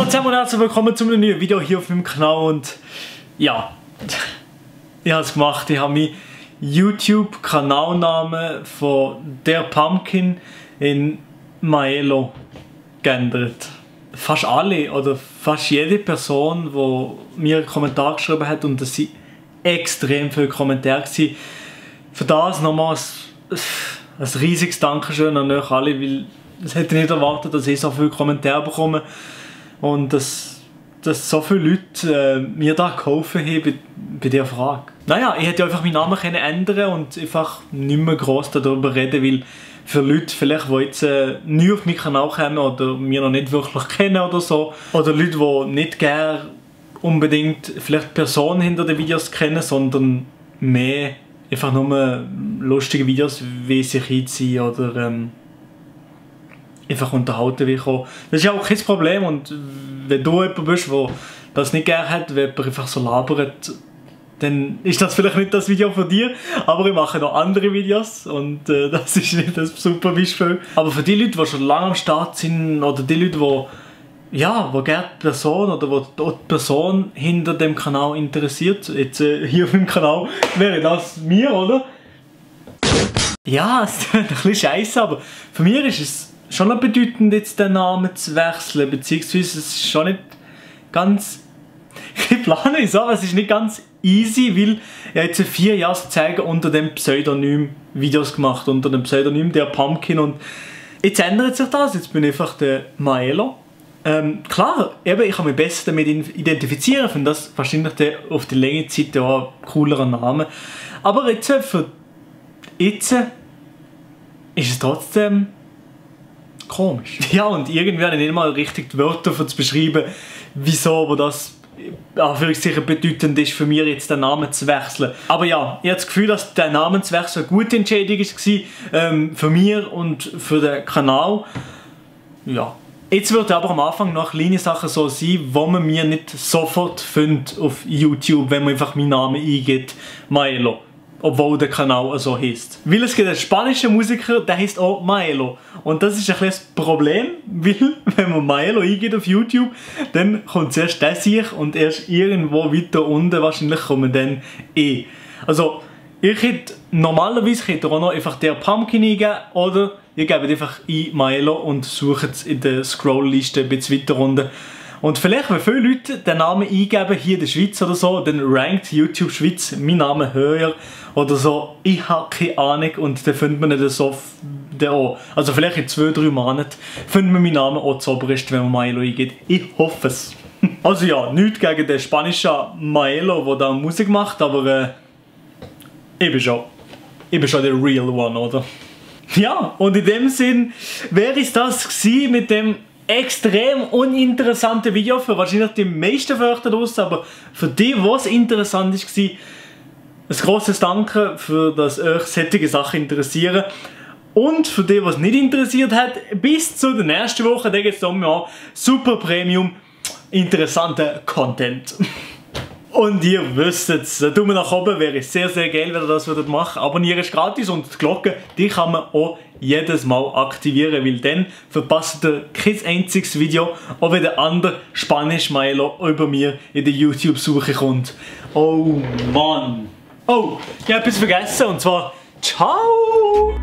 Hallo zusammen und herzlich willkommen zu einem neuen Video hier auf meinem Kanal. Und ja, ich habe es gemacht. Ich habe meinen YouTube-Kanalnamen von Der Pumpkin in Maelo geändert. Fast alle oder fast jede Person, die mir einen Kommentar geschrieben hat, und das sind extrem viele Kommentare gewesen. Für das nochmal ein riesiges Dankeschön an euch alle, weil ich hätte nicht erwartet, dass ich so viele Kommentare bekomme und dass so viele Leute mir da geholfen haben bei dieser Frage. Naja, ich hätte einfach meinen Namen ändern und einfach nicht mehr gross darüber reden, weil für Leute, vielleicht, die jetzt neu auf meinen Kanal kommen oder mir noch nicht wirklich kennen oder so, oder Leute, die nicht gerne unbedingt vielleicht Personen hinter den Videos kennen, sondern mehr einfach nur lustige Videos, wie sich hinziehen oder einfach unterhalten will. Das ist ja auch kein Problem, und wenn du jemand bist, der das nicht gerne hat, wenn jemand einfach so labert, dann ist das vielleicht nicht das Video von dir, aber ich mache noch andere Videos und das ist nicht das super Beispiel. Aber für die Leute, die schon lange am Start sind, oder die Leute, die gerne die Person oder die Person hinter dem Kanal interessiert, jetzt hier auf dem Kanal, wäre das mir, oder? Ja, es ist ein bisschen scheiße, aber für mich ist es schon noch bedeutend, jetzt den Namen zu wechseln, beziehungsweise es ist schon nicht ganz... Ich plane es, aber es ist nicht ganz easy, weil ich jetzt 4 Jahre zeigen unter dem Pseudonym Videos gemacht, unter dem Pseudonym Der Pumpkin, und jetzt ändert sich das, jetzt bin ich einfach der Maelo. Klar, eben, ich kann mich besser damit identifizieren, finde das wahrscheinlich auf die lange Zeit auch ein coolerer Name. Aber jetzt, für jetzt ist es trotzdem komisch. Ja, und irgendwie habe ich nicht mal richtig die Wörter zu beschreiben, wieso, wo das anführungszeichen bedeutend ist für mich, jetzt den Namen zu wechseln. Aber ja, ich habe das Gefühl, dass der Namenswechsel eine gute Entscheidung war für mich und für den Kanal. Ja. Jetzt wird aber am Anfang noch kleine Sachen so sein, wo man mir nicht sofort findet auf YouTube, wenn man einfach meinen Namen eingibt, Maelo. Obwohl der Kanal so heisst. Weil es gibt einen spanischen Musiker, der heisst auch Maelo. Und das ist ein kleines Problem, weil wenn man Maelo eingibt auf YouTube, dann kommt zuerst der sich und erst irgendwo weiter unten wahrscheinlich kommen dann eh. Also, ich hätte normalerweise auch noch einfach Der Pumpkin eingeben, oder ihr gebt einfach ein Maelo und sucht in der Scrollliste ein bisschen weiter runter. Und vielleicht, wenn viele Leute den Namen eingeben, hier in der Schweiz oder so, dann rankt YouTube Schweiz meinen Namen höher oder so. Ich habe keine Ahnung, und dann findet man nicht so auch. Also vielleicht in 2-3 Monaten findet man meinen Namen auch zuoberst, wenn man Maelo eingibt. Ich hoffe es. Also ja, nichts gegen den spanischen Maelo, der da Musik macht, aber ich bin schon der real one, oder? Ja, und in dem Sinn wäre es das gewesen mit dem extrem uninteressante Video für wahrscheinlich die meisten von euch da draussen, aber für die, was interessant war, ein grosses Danke, für dass euch solche Sachen interessieren. Und für die, was nicht interessiert hat, bis zu der nächsten Woche, da geht es um ja super Premium, interessanter Content. Und ihr wisst es, ein Daumen nach oben wäre sehr, sehr geil, wenn ihr das macht. Abonnieren ist gratis, und die Glocke, die kann man auch jedes Mal aktivieren, weil dann verpasst ihr kein einziges Video, auch wenn der andere Spanisch-Maelo über mir in der YouTube-Suche kommt. Oh Mann! Oh, ich habe etwas vergessen, und zwar ciao!